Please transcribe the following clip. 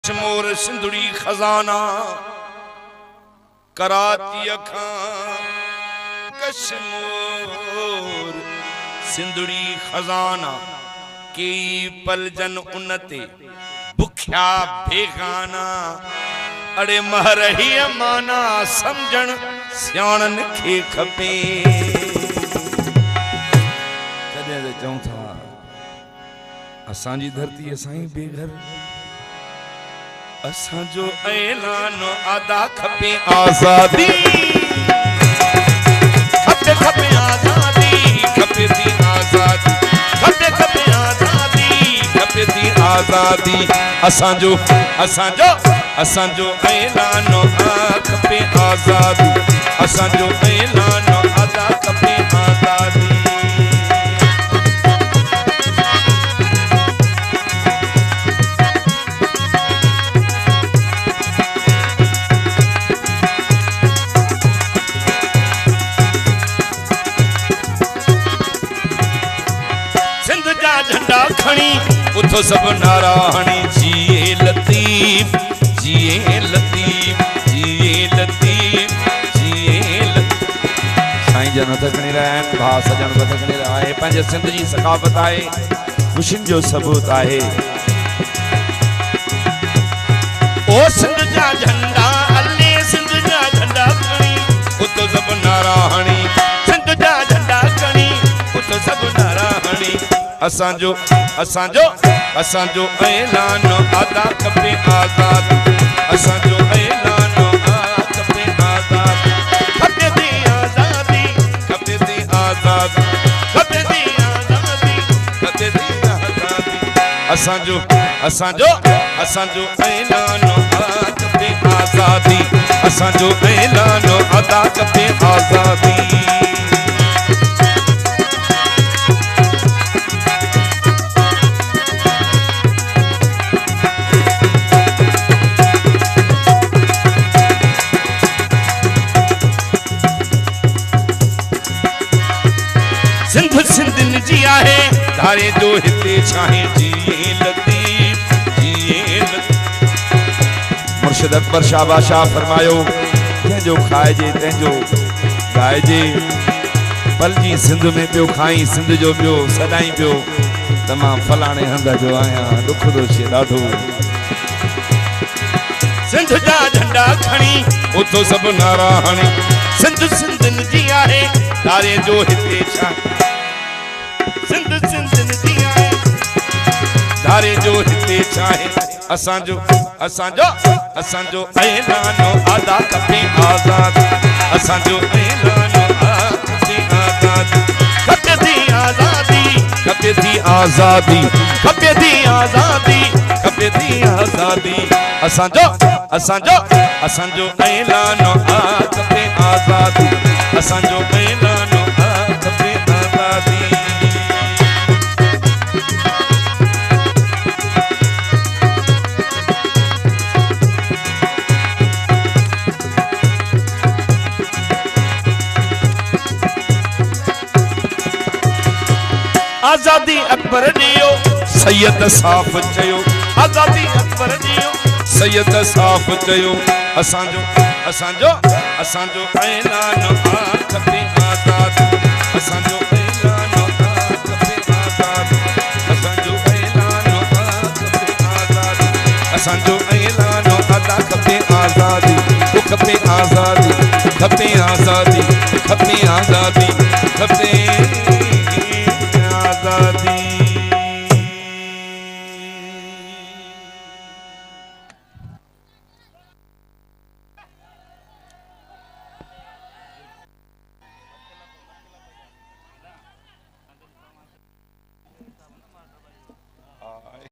कश्मोर सिंधुड़ी खजाना कराती अखां कश्मोर सिंधुड़ी खजाना कई पलजन उनते बुख्या बेगाना अड़े महरही माना समझण सियाणन खे खपे कदे चऊं था असांजी धरती असाई बेघर असांजो ऐलान अदा खपे आजादी खपे खपे आजादी खपे थी आजादी खपे खपे आजादी खपे थी आजादी असांजो असांजो असांजो ऐलान खपे आजादी असांजो ऐलान अदा खपे आजादी झंडा खणी उथो सब नारा हणी जिए लतीफ जिए लतीफ जिए लतीफ जिए साईं जन थकणी रहन भा सजन थकणी रहे पंहिंजे सिंध जी सकाफत आहे खुशियुनि जो सबूत आहे ओ सिंध जा झंडा अले सिंध जा झंडा खणी उथो सब नारा हणी सिंध जा झंडा खणी उथो सब नारा हणी असांजो असांजो असांजो ऐलान अदा खपे आजाद असांजो ऐलान खपे आजाद खपे थी आजादी खपे थी आजाद खपे थी आजादी खपे थी आजादी असांजो असांजो असांजो ऐलान खपे आजादी असांजो ऐलान अदा खपे आजादी सिंधन जी आहे धारे जो हिते छाहे जिए लतीफ जिए मुर्शिद अकबर शाह बादशाह फरमायो जो खाइजे तंहिंजो गाइजे पल जी सिंध में पियो खाई सिंध जो पियो सदाई पियो तमाम फलाणे हंध जो आया दुख दो छे ॾाढो सिंध जा झंडा खणी उथो सब नारा हणी सिंध सिंधन जी आहे धारे जो हिते छाहे सिंध सिंधन जी आहे धारे जो हिते छाहे असांजो असांजो असांजो ऐलान अदा खपे आजाद असांजो ऐलान खपे आजाद खपे थी आजादी खपे थी आजादी खपे थी आजादी खपे थी आजादी असांजो असांजो असांजो ऐलान खपे आजादी असांजो ऐलान खपे आजादी आजादी अकबर दियो सैयद साफ चयो आजादी अकबर दियो सैयद साफ चयो असांजो असांजो असांजो ऐलान खपे आजाद असांजो ऐलान खपे आजाद असांजो ऐलान खपे आजाद असांजो ऐलान अदा खपे आजादी खपे आजादी खपे आजादी खपे आजादी खपे